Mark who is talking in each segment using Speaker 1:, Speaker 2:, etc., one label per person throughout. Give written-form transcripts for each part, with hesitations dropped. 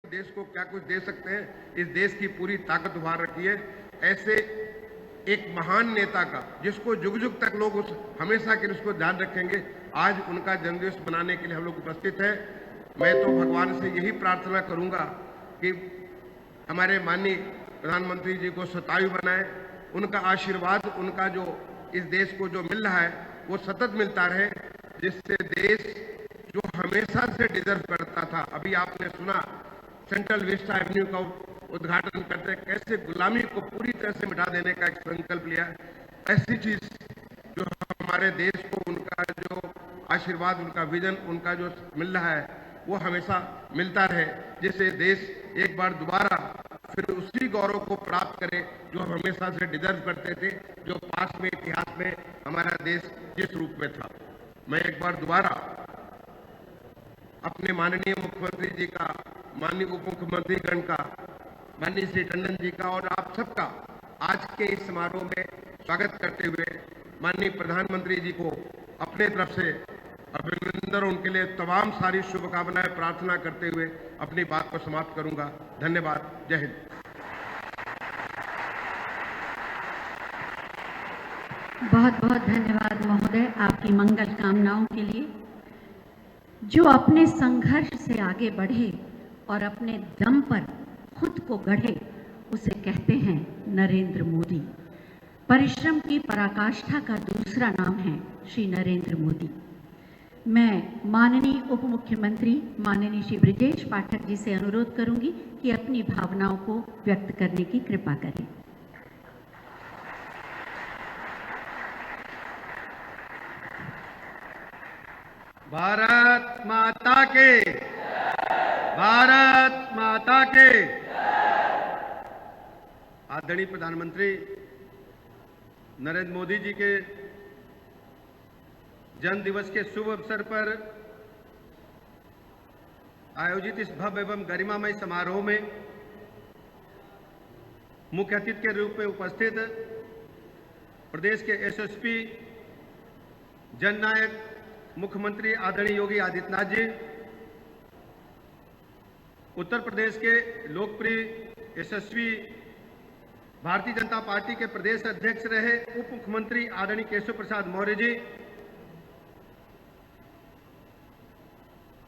Speaker 1: देश को क्या कुछ दे सकते हैं, इस देश की पूरी ताकत उभार रखी है। ऐसे एक महान नेता का जिसको जुग जुग तक लोग हमेशा के लिए उसको ध्यान रखेंगे, आज उनका जन्मदिवस मनाने के लिए हम लोग उपस्थित हैं। मैं तो भगवान से यही प्रार्थना करूंगा कि हमारे माननीय प्रधानमंत्री जी को शतायु बनाए, उनका आशीर्वाद, उनका जो इस देश को जो मिल रहा है वो सतत मिलता रहे, जिससे देश जो हमेशा से डिजर्व करता था। अभी आपने सुना सेंट्रल विस्टा एवेन्यू का उद्घाटन करते कैसे गुलामी को पूरी तरह से मिटा देने का एक संकल्प लिया। ऐसी चीज जो हमारे देश को उनका जो आशीर्वाद, उनका विजन, उनका जो मिल रहा है वो हमेशा मिलता रहे, जिससे देश एक बार दोबारा फिर उसी गौरव को प्राप्त करे जो हम हमेशा से डिजर्व करते थे, जो पास में इतिहास में हमारा देश जिस रूप में था। मैं एक बार दोबारा अपने माननीय मुख्यमंत्री जी का, माननीय उप मुख्यमंत्री गण का, माननीय श्री टंडन जी का और आप सबका आज के इस समारोह में स्वागत करते हुए माननीय प्रधानमंत्री जी को अपने तरफ से अभिनंदन, उनके लिए तमाम सारी शुभकामनाएं प्रार्थना करते हुए अपनी बात को समाप्त करूंगा। धन्यवाद। जय हिंद।
Speaker 2: बहुत बहुत धन्यवाद महोदय आपकी मंगल कामनाओं के लिए। जो अपने संघर्ष से आगे बढ़े और अपने दम पर खुद को गढ़े, उसे कहते हैं नरेंद्र मोदी। परिश्रम की पराकाष्ठा का दूसरा नाम है श्री नरेंद्र मोदी। मैं माननीय उप मुख्यमंत्री माननीय श्री ब्रजेश पाठक जी से अनुरोध करूंगी कि अपनी भावनाओं को व्यक्त करने की कृपा करें।
Speaker 3: भारत माता के, भारत माता के। आदरणीय प्रधानमंत्री नरेंद्र मोदी जी के जन्म दिवस के शुभ अवसर पर आयोजित इस भव्य एवं गरिमामय समारोह में मुख्य अतिथि के रूप में उपस्थित प्रदेश के एसएसपी जननायक मुख्यमंत्री आदरणीय योगी आदित्यनाथ जी, उत्तर प्रदेश के लोकप्रिय यशस्वी भारतीय जनता पार्टी के प्रदेश अध्यक्ष रहे उप मुख्यमंत्री आदरणीय केशव प्रसाद मौर्य जी,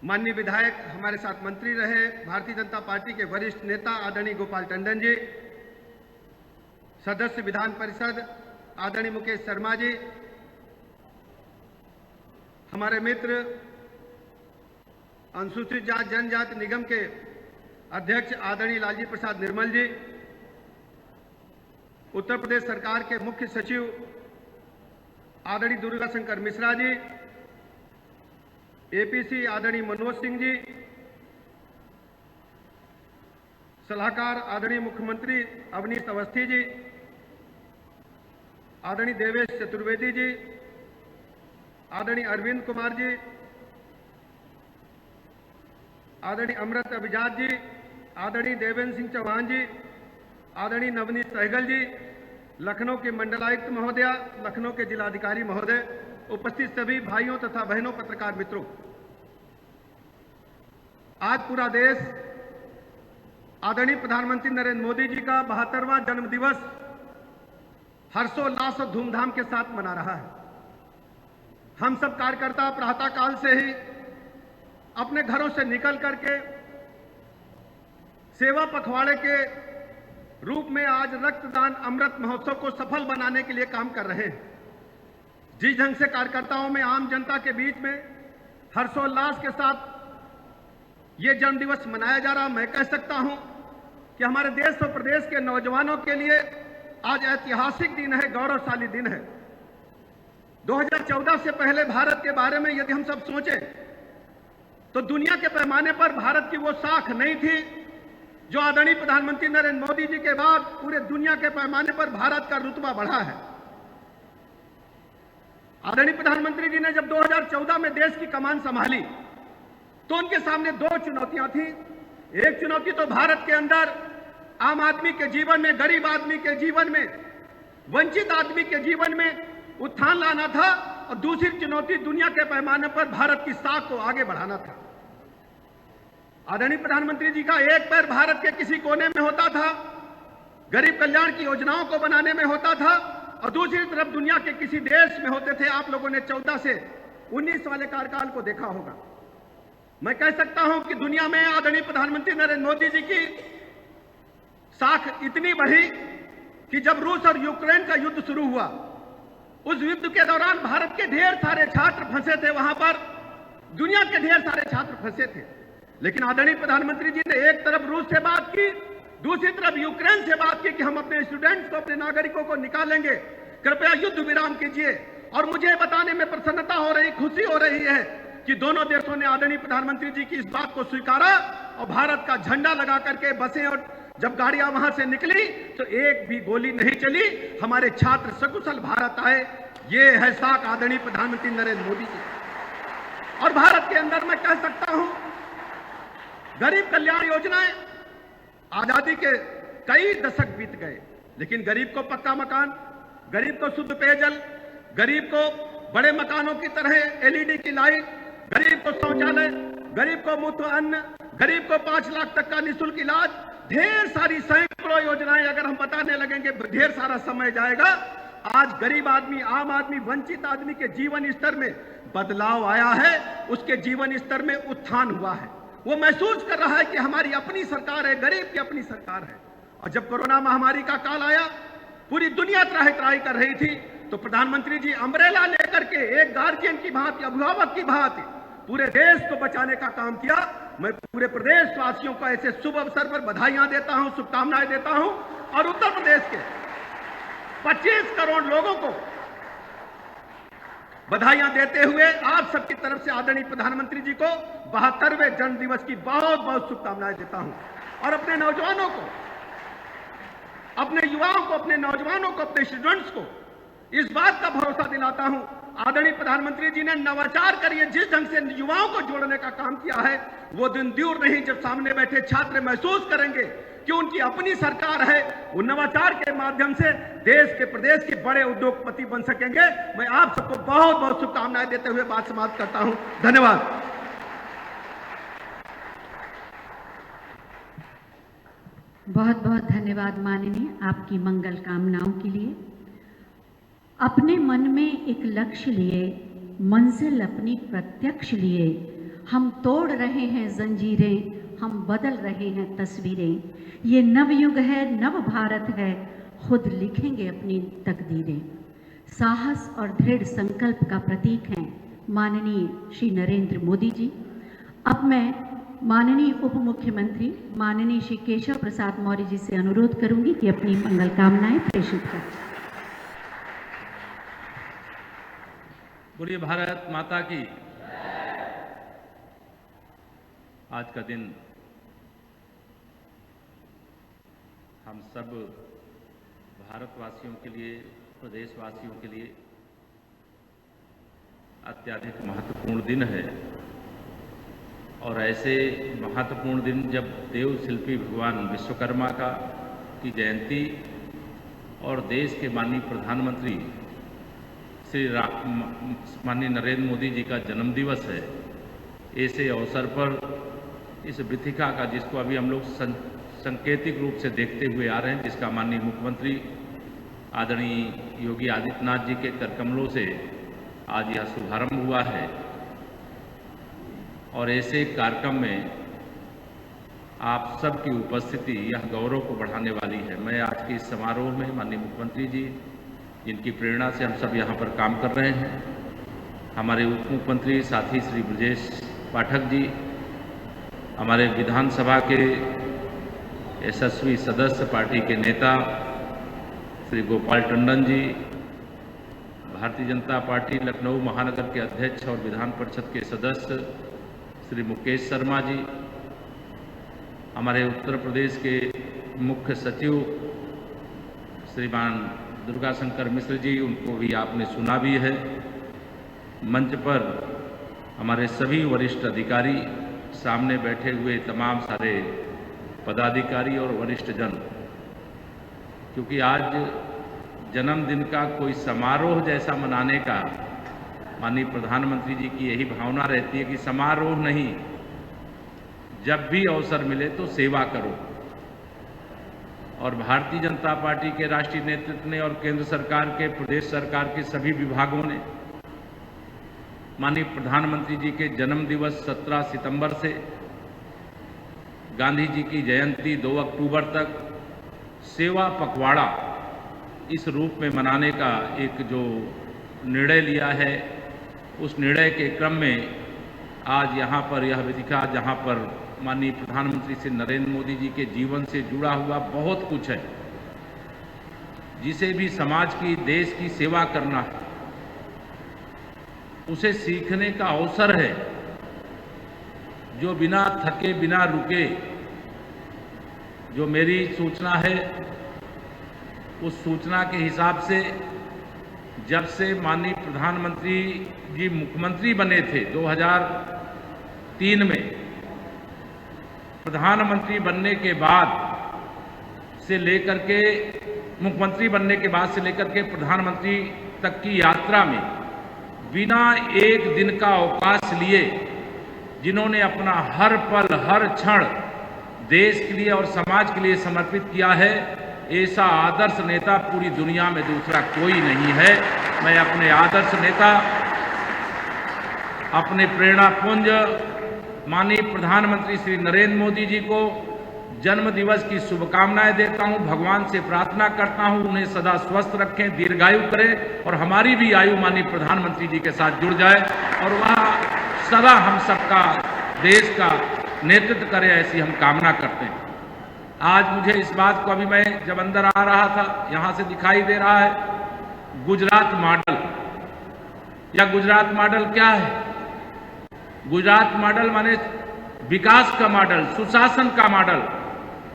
Speaker 3: माननीय विधायक हमारे साथ मंत्री रहे भारतीय जनता पार्टी के वरिष्ठ नेता आदरणीय गोपाल टंडन जी, सदस्य विधान परिषद आदरणीय मुकेश शर्मा जी, हमारे मित्र अनुसूचित जाति जनजाति निगम के अध्यक्ष आदरणीय लालजी प्रसाद निर्मल जी, उत्तर प्रदेश सरकार के मुख्य सचिव आदरणीय दुर्गा शंकर मिश्रा जी, एपीसी आदरणीय मनोज सिंह जी, सलाहकार आदरणीय मुख्यमंत्री अवनीश अवस्थी जी, आदरणीय देवेश चतुर्वेदी जी, आदरणीय अरविंद कुमार जी, आदरणीय अमृत अभिजात जी, आदरणीय देवेंद्र सिंह चौहान जी, आदरणीय नवनीत सहगल जी, लखनऊ के मंडलायुक्त महोदया, लखनऊ के जिलाधिकारी महोदय, उपस्थित सभी भाइयों तथा बहनों, पत्रकार मित्रों, आज पूरा देश आदरणीय प्रधानमंत्री नरेंद्र मोदी जी का 72वां जन्म दिवस हर्षोल्लास और धूमधाम के साथ मना रहा है। हम सब कार्यकर्ता प्रातःकाल से ही अपने घरों से निकल करके सेवा पखवाड़े के रूप में आज रक्तदान अमृत महोत्सव को सफल बनाने के लिए काम कर रहे हैं। जिस ढंग से कार्यकर्ताओं में, आम जनता के बीच में हर्षोल्लास के साथ ये जन्मदिवस मनाया जा रहा, मैं कह सकता हूं कि हमारे देश और प्रदेश के नौजवानों के लिए आज ऐतिहासिक दिन है, गौरवशाली दिन है। 2014 से पहले भारत के बारे में यदि हम सब सोचें तो दुनिया के पैमाने पर भारत की वो साख नहीं थी जो आदरणीय प्रधानमंत्री नरेंद्र मोदी जी के बाद पूरे दुनिया के पैमाने पर भारत का रुतबा बढ़ा है। आदरणीय प्रधानमंत्री जी ने जब 2014 में देश की कमान संभाली तो उनके सामने दो चुनौतियां थी। एक चुनौती तो भारत के अंदर आम आदमी के जीवन में, गरीब आदमी के जीवन में, वंचित आदमी के जीवन में उत्थान लाना था, और दूसरी चुनौती दुनिया के पैमाने पर भारत की साख को आगे बढ़ाना था। आदरणीय प्रधानमंत्री जी का एक पैर भारत के किसी कोने में होता था, गरीब कल्याण की योजनाओं को बनाने में होता था, और दूसरी तरफ दुनिया के किसी देश में होते थे। आप लोगों ने 14 से 19 वाले कार्यकाल को देखा होगा। मैं कह सकता हूं कि दुनिया में आदरणीय प्रधानमंत्री नरेंद्र मोदी जी की साख इतनी बढ़ी कि जब रूस और यूक्रेन का युद्ध शुरू हुआ, उस युद्ध के दौरान भारत के ढेर सारे छात्र फंसे थे, वहां पर दुनिया के ढेर सारे छात्र फंसे थे। लेकिन आदरणीय प्रधानमंत्री जी ने एक तरफ रूस से बात की, दूसरी तरफ यूक्रेन से बात की कि हम अपने स्टूडेंट्स को, अपने नागरिकों को निकालेंगे, कृपया युद्ध विराम कीजिए। और मुझे बताने में प्रसन्नता हो रही, खुशी हो रही है कि दोनों देशों ने आदरणीय प्रधानमंत्री जी की इस बात को स्वीकारा और भारत का झंडा लगा करके बसें, और जब गाड़ियां वहां से निकली तो एक भी गोली नहीं चली, हमारे छात्र सकुशल भारत आए। ये है साख आदरणीय प्रधानमंत्री नरेंद्र मोदी जी। और भारत के अंदर मैं कह सकता हूं, गरीब कल्याण योजनाएं, आजादी के कई दशक बीत गए, लेकिन गरीब को पक्का मकान, गरीब को शुद्ध पेयजल, गरीब को बड़े मकानों की तरह एलईडी की लाइट, गरीब को शौचालय, गरीब को मुफ्त अन्न, गरीब को 5 लाख तक का निःशुल्क इलाज, ढेर सारी सैकड़ों योजनाएं अगर हम बताने लगेंगे ढेर सारा समय जाएगा। आज गरीब आदमी, आम आदमी, वंचित आदमी के जीवन स्तर में बदलाव आया है, उसके जीवन स्तर में उत्थान हुआ है। वो महसूस कर रहा है कि हमारी अपनी सरकार है, गरीब की अपनी सरकार है। और जब कोरोना महामारी का काल आया, पूरी दुनिया त्राही त्राही कर रही थी, तो प्रधानमंत्री जी अम्ब्रेला लेकर के एक गार्जियन की भांति, अभिभावक की भांति पूरे देश को बचाने का काम किया। मैं पूरे प्रदेश वासियों को ऐसे शुभ अवसर पर बधाइयां देता हूं, शुभकामनाएं देता हूं। और उत्तर प्रदेश के 25 करोड़ लोगों को बधाइयां देते हुए आप सबकी तरफ से आदरणीय प्रधानमंत्री जी को 72वें जन्म दिवस की बहुत बहुत शुभकामनाएं देता हूं। और अपने नौजवानों को, अपने युवाओं को, अपने नौजवानों को, अपने स्टूडेंट्स को इस बात का भरोसा दिलाता हूं, आदरणीय प्रधानमंत्री जी ने नवाचार करिए, जिस ढंग से युवाओं को जोड़ने का काम किया है, वो दिन दूर नहीं जब सामने बैठे छात्र महसूस करेंगे कि उनकी अपनी सरकार है। वो नवाचार के माध्यम से देश के, प्रदेश के बड़े उद्योगपति बन सकेंगे। मैं आप सबको बहुत बहुत शुभकामनाएं देते हुए बात समाप्त करता हूं। धन्यवाद।
Speaker 2: बहुत बहुत धन्यवाद माननीय, आपकी मंगल कामनाओं के लिए। अपने मन में एक लक्ष्य लिए, मंजिल अपनी प्रत्यक्ष लिए, हम तोड़ रहे हैं जंजीरें, हम बदल रहे हैं तस्वीरें। ये नवयुग है, नव भारत है, खुद लिखेंगे अपनी तकदीरें। साहस और दृढ़ संकल्प का प्रतीक हैं माननीय श्री नरेंद्र मोदी जी। अब मैं माननीय उप मुख्यमंत्री माननीय श्री केशव प्रसाद मौर्य जी से अनुरोध करूंगी कि अपनी मंगल कामनाएं प्रेषित करें।
Speaker 4: बोलिए भारत माता की। आज का दिन हम सब भारतवासियों के लिए, प्रदेशवासियों के लिए अत्यधिक महत्वपूर्ण दिन है। और ऐसे महत्वपूर्ण दिन जब देव शिल्पी भगवान विश्वकर्मा की जयंती और देश के माननीय प्रधानमंत्री श्री माननीय नरेंद्र मोदी जी का जन्मदिवस है, ऐसे अवसर पर इस वृथिका का, जिसको अभी हम लोग सांकेतिक रूप से देखते हुए आ रहे हैं, जिसका माननीय मुख्यमंत्री आदरणीय योगी आदित्यनाथ जी के करकमलों से आज यह शुभारंभ हुआ है। और ऐसे कार्यक्रम में आप सबकी उपस्थिति यह गौरव को बढ़ाने वाली है। मैं आज के इस समारोह में माननीय मुख्यमंत्री जी, जिनकी प्रेरणा से हम सब यहाँ पर काम कर रहे हैं, हमारे उप मुख्यमंत्री साथी श्री ब्रजेश पाठक जी, हमारे विधानसभा के यशस्वी सदस्य, पार्टी के नेता श्री गोपाल टंडन जी, भारतीय जनता पार्टी लखनऊ महानगर के अध्यक्ष और विधान परिषद के सदस्य श्री मुकेश शर्मा जी, हमारे उत्तर प्रदेश के मुख्य सचिव श्रीमान दुर्गा शंकर मिश्र जी, उनको भी आपने सुना भी है। मंच पर हमारे सभी वरिष्ठ अधिकारी, सामने बैठे हुए तमाम सारे पदाधिकारी और वरिष्ठ जन, क्योंकि आज जन्मदिन का कोई समारोह जैसा मनाने का माननीय प्रधानमंत्री जी की यही भावना रहती है कि समारोह नहीं, जब भी अवसर मिले तो सेवा करो। और भारतीय जनता पार्टी के राष्ट्रीय नेतृत्व ने और केंद्र सरकार के, प्रदेश सरकार के सभी विभागों ने माननीय प्रधानमंत्री जी के जन्म दिवस 17 सितंबर से गांधी जी की जयंती 2 अक्टूबर तक सेवा पखवाड़ा इस रूप में मनाने का एक जो निर्णय लिया है, उस निर्णय के क्रम में आज यहाँ पर यह वेदिका, जहाँ पर माननीय प्रधानमंत्री श्री नरेंद्र मोदी जी के जीवन से जुड़ा हुआ बहुत कुछ है, जिसे भी समाज की, देश की सेवा करना है, उसे सीखने का अवसर है, जो बिना थके, बिना रुके, जो मेरी सूचना है उस सूचना के हिसाब से जब से माननीय प्रधानमंत्री जी मुख्यमंत्री बने थे 2003 में, प्रधानमंत्री बनने के बाद से लेकर के, मुख्यमंत्री बनने के बाद से लेकर के प्रधानमंत्री तक की यात्रा में बिना एक दिन का अवकाश लिए जिन्होंने अपना हर पल, हर क्षण देश के लिए और समाज के लिए समर्पित किया है, ऐसा आदर्श नेता पूरी दुनिया में दूसरा कोई नहीं है। मैं अपने आदर्श नेता, अपने प्रेरणापुंज माननीय प्रधानमंत्री श्री नरेंद्र मोदी जी को जन्म दिवस की शुभकामनाएं देता हूं। भगवान से प्रार्थना करता हूं उन्हें सदा स्वस्थ रखें, दीर्घायु करें और हमारी भी आयु माननीय प्रधानमंत्री जी के साथ जुड़ जाए और वह सदा हम सबका, देश का नेतृत्व करे, ऐसी हम कामना करते हैं। आज मुझे इस बात को, अभी मैं जब अंदर आ रहा था, यहां से दिखाई दे रहा है गुजरात मॉडल। या गुजरात मॉडल क्या है? गुजरात मॉडल माने विकास का मॉडल, सुशासन का मॉडल,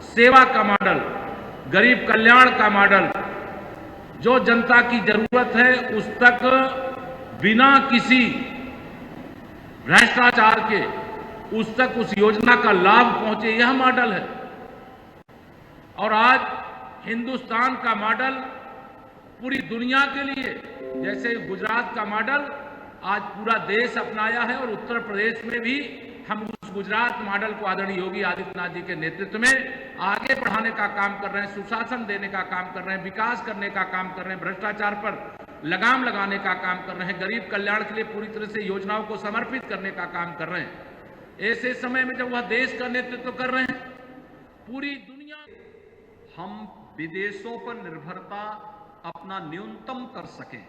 Speaker 4: सेवा का मॉडल, गरीब कल्याण का मॉडल। जो जनता की जरूरत है उस तक बिना किसी भ्रष्टाचार के उस तक उस योजना का लाभ पहुंचे, यह मॉडल है। और आज हिंदुस्तान का मॉडल पूरी दुनिया के लिए, जैसे गुजरात का मॉडल आज पूरा देश अपनाया है और उत्तर प्रदेश में भी हम उस गुजरात मॉडल को आदरणीय योगी आदित्यनाथ जी के नेतृत्व में आगे बढ़ाने का काम कर रहे हैं, सुशासन देने का काम कर रहे हैं, विकास करने का काम कर रहे हैं, भ्रष्टाचार पर लगाम लगाने का काम कर रहे हैं, गरीब कल्याण के लिए पूरी तरह से योजनाओं को समर्पित करने का काम कर रहे हैं। ऐसे समय में जब वह देश का नेतृत्व कर रहे हैं, पूरी दुनिया,
Speaker 3: हम विदेशों पर निर्भरता अपना न्यूनतम कर सकें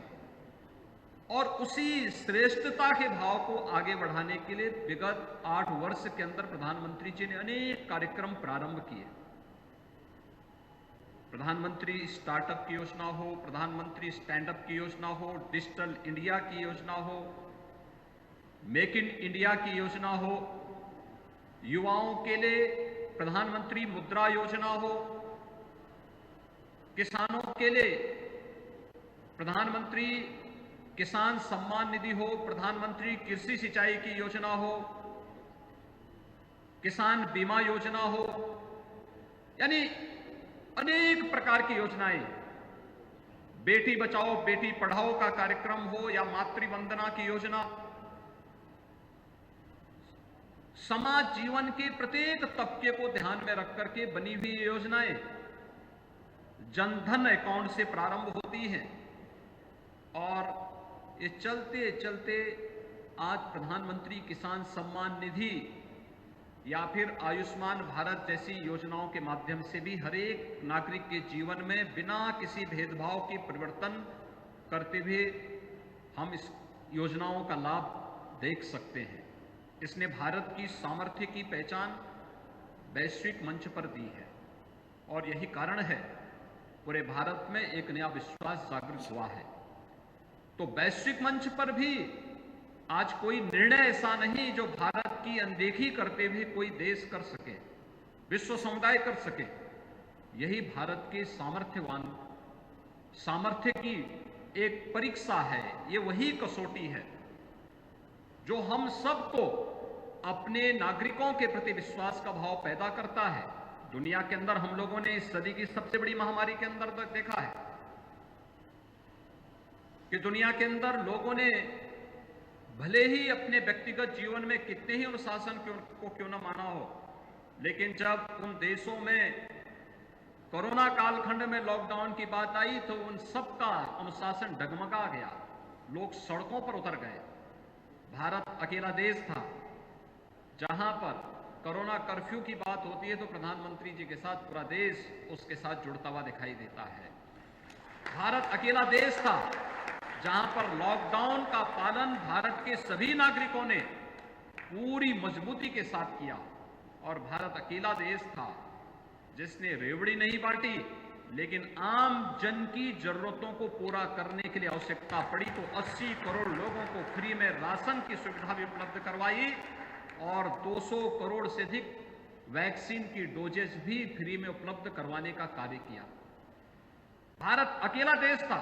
Speaker 3: और उसी श्रेष्ठता के भाव को आगे बढ़ाने के लिए विगत 8 वर्ष के अंदर प्रधानमंत्री जी ने अनेक कार्यक्रम प्रारंभ किए। प्रधानमंत्री स्टार्टअप की योजना हो, प्रधानमंत्री स्टैंड अप की योजना हो, डिजिटल इंडिया की योजना हो, मेक इन इंडिया की योजना हो, युवाओं के लिए प्रधानमंत्री मुद्रा योजना हो, किसानों के लिए प्रधानमंत्री किसान सम्मान निधि हो, प्रधानमंत्री कृषि सिंचाई की योजना हो, किसान बीमा योजना हो, यानी अनेक प्रकार की योजनाएं, बेटी बचाओ बेटी पढ़ाओ का कार्यक्रम हो या मातृ वंदना की योजना, समाज जीवन के प्रत्येक तबके को ध्यान में रख करके बनी हुई योजनाएं जनधन अकाउंट से प्रारंभ होती हैं और ये चलते चलते आज प्रधानमंत्री किसान सम्मान निधि या फिर आयुष्मान भारत जैसी योजनाओं के माध्यम से भी हर एक नागरिक के जीवन में बिना किसी भेदभाव के परिवर्तन करते हुए हम इस योजनाओं का लाभ देख सकते हैं। इसने भारत की सामर्थ्य की पहचान वैश्विक मंच पर दी है और यही कारण है पूरे भारत में एक नया विश्वास जागृत हुआ है। तो वैश्विक मंच पर भी आज कोई निर्णय ऐसा नहीं जो भारत की अनदेखी करते हुए कोई देश कर सके, विश्व समुदाय कर सके। यही भारत के सामर्थ्य की एक परीक्षा है, ये वही कसौटी है जो हम सबको अपने नागरिकों के प्रति विश्वास का भाव पैदा करता है। दुनिया के अंदर हम लोगों ने इस सदी की सबसे बड़ी महामारी के अंदर तक देखा है कि दुनिया के अंदर लोगों ने भले ही अपने व्यक्तिगत जीवन में कितने ही अनुशासन को क्यों न माना हो,
Speaker 5: लेकिन जब उन देशों में कोरोना कालखंड में लॉकडाउन की बात आई तो उन सबका अनुशासन डगमगा गया, लोग सड़कों पर उतर गए। भारत अकेला देश था जहां पर कोरोना कर्फ्यू की बात होती है तो प्रधानमंत्री जी के साथ पूरा देश उसके साथ जुड़ता हुआ दिखाई देता है। भारत अकेला देश था जहां पर लॉकडाउन का पालन भारत के सभी नागरिकों ने पूरी मजबूती के साथ किया, और भारत अकेला देश था जिसने रेवड़ी नहीं बांटी, लेकिन आम जन की जरूरतों को पूरा करने के लिए आवश्यकता पड़ी तो 80 करोड़ लोगों को फ्री में राशन की सुविधा भी उपलब्ध करवाई और 200 करोड़ से अधिक वैक्सीन की डोजेस भी फ्री में उपलब्ध करवाने का कार्य किया। भारत अकेला देश था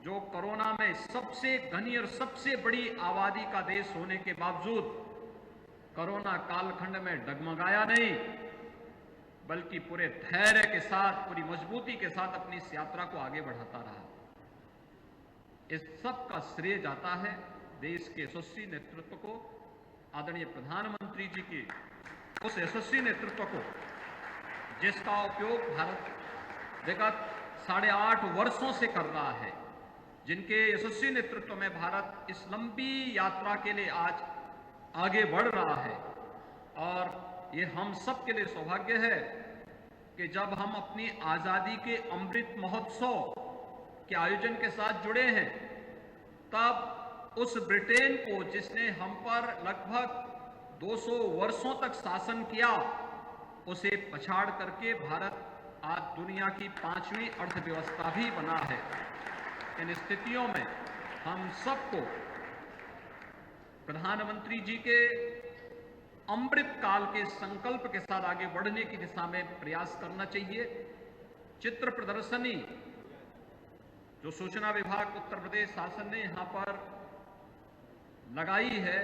Speaker 5: जो कोरोना में सबसे घनी और सबसे बड़ी आबादी का देश होने के बावजूद कोरोना कालखंड में डगमगाया नहीं, बल्कि पूरे धैर्य के साथ, पूरी मजबूती के साथ अपनी इस यात्रा को आगे बढ़ाता रहा। इस सब का श्रेय जाता है देश के यशस्वी नेतृत्व को, आदरणीय प्रधानमंत्री जी के उस यशस्वी नेतृत्व को जिसका उपयोग भारत विगत 8.5 वर्षों से कर रहा है, जिनके यशस्वी नेतृत्व में भारत इस लंबी यात्रा के लिए आज आगे बढ़ रहा है। और ये हम सब के लिए सौभाग्य है कि जब हम अपनी आजादी के अमृत महोत्सव के आयोजन के साथ जुड़े हैं, तब उस ब्रिटेन को जिसने हम पर लगभग 200 वर्षों तक शासन किया, उसे पछाड़ करके भारत आज दुनिया की 5वीं अर्थव्यवस्था भी बना है। इन स्थितियों में हम सबको प्रधानमंत्री जी के अमृत काल के संकल्प के साथ आगे बढ़ने की दिशा में प्रयास करना चाहिए। चित्र प्रदर्शनी जो सूचना विभाग उत्तर प्रदेश शासन ने यहां पर लगाई है,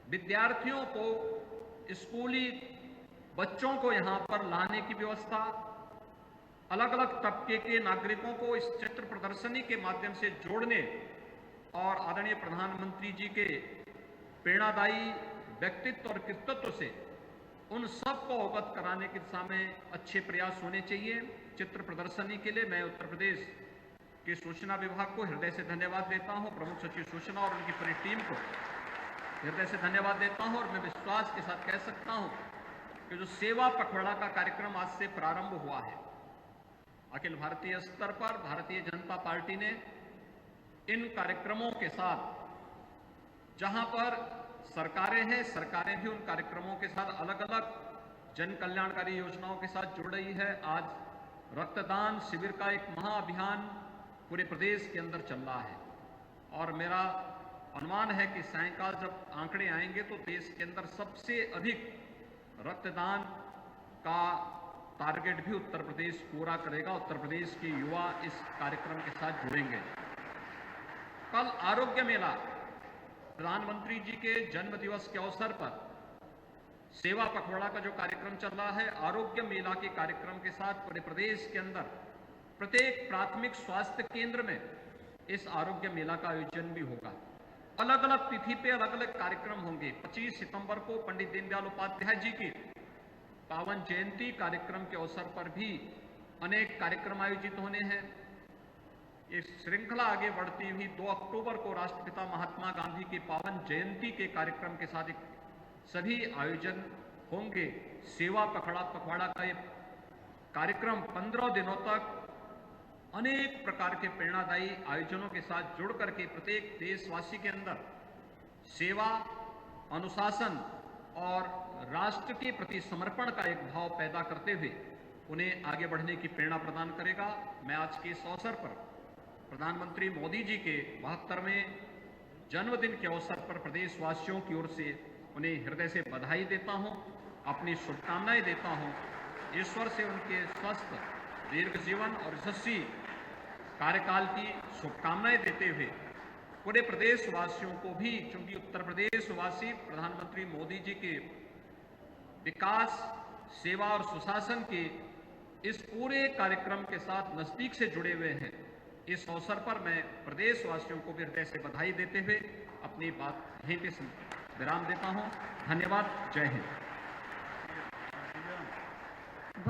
Speaker 5: विद्यार्थियों को, स्कूली बच्चों को यहां पर लाने की व्यवस्था, अलग अलग तबके के नागरिकों को इस चित्र प्रदर्शनी के माध्यम से जोड़ने और आदरणीय प्रधानमंत्री जी के प्रेरणादायी व्यक्तित्व और कृतित्व से उन सबको अवगत कराने की दिशा में अच्छे प्रयास होने चाहिए। चित्र प्रदर्शनी के लिए मैं उत्तर प्रदेश के सूचना विभाग को हृदय से धन्यवाद देता हूं, प्रमुख सचिव सूचना और उनकी पूरी टीम को हृदय से धन्यवाद देता हूं। और मैं विश्वास के साथ कह सकता हूं कि जो सेवा पखवाड़ा का कार्यक्रम आज से प्रारंभ हुआ है, अखिल भारतीय स्तर पर भारतीय जनता पार्टी ने इन कार्यक्रमों के साथ, जहां पर सरकारें हैं, सरकारें भी उन कार्यक्रमों के साथ अलग अलग जन कल्याणकारी योजनाओं के साथ जुड़ रही है। आज रक्तदान शिविर का एक महाअभियान पूरे प्रदेश के अंदर चल रहा है, और मेरा अनुमान है कि सायंकाल जब आंकड़े आएंगे तो देश के अंदर सबसे अधिक रक्तदान का टारगेट भी उत्तर प्रदेश पूरा करेगा। उत्तर प्रदेश के युवा इस कार्यक्रम के साथ जुड़ेंगे। कल आरोग्य मेला, प्रधानमंत्री जी के जन्म दिवस के अवसर पर सेवा पखवाड़ा का जो कार्यक्रम चल रहा है, आरोग्य मेला के कार्यक्रम के साथ पूरे प्रदेश के अंदर प्रत्येक प्राथमिक स्वास्थ्य केंद्र में इस आरोग्य मेला का आयोजन भी होगा। अलग अलग तिथि पे अलग अलग कार्यक्रम होंगे। 25 सितंबर को पंडित दीनदयाल उपाध्याय जी की पावन जयंती कार्यक्रम के अवसर पर भी अनेक कार्यक्रम आयोजित होने हैं। इस श्रृंखला आगे बढ़ती हुई 2 अक्टूबर को राष्ट्रपिता महात्मा गांधी की पावन जयंती के कार्यक्रम के साथ सभी आयोजन होंगे। सेवा पखवाड़ा का ये कार्यक्रम 15 दिनों तक अनेक प्रकार के प्रेरणादायी आयोजनों के साथ जुड़ करके प्रत्येक देशवासी के अंदर सेवा, अनुशासन और राष्ट्र के प्रति समर्पण का एक भाव पैदा करते हुए उन्हें आगे बढ़ने की प्रेरणा प्रदान करेगा। मैं आज के इस अवसर पर प्रधानमंत्री मोदी जी के 72वें जन्मदिन के अवसर पर प्रदेशवासियों की ओर से उन्हें हृदय से बधाई देता हूं, अपनी शुभकामनाएं देता हूं। ईश्वर से उनके स्वस्थ, दीर्घ जीवन और यशस्वी कार्यकाल की शुभकामनाएं देते हुए पूरे प्रदेशवासियों को भी, चूंकि उत्तर प्रदेशवासी प्रधानमंत्री मोदी जी के विकास, सेवा और सुशासन के इस पूरे कार्यक्रम के साथ नजदीक से जुड़े हुए हैं, इस अवसर पर मैं प्रदेशवासियों को भी हृदय से बधाई देते हुए अपनी बात यहीं पे विराम देता हूं। धन्यवाद। जय हिंद।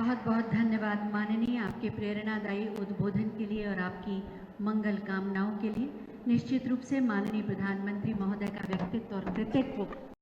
Speaker 2: बहुत बहुत धन्यवाद माननीय, आपके प्रेरणादायी उद्बोधन के लिए और आपकी मंगल कामनाओं के लिए। निश्चित रूप से माननीय प्रधानमंत्री महोदय का व्यक्तित्व और कृतित्व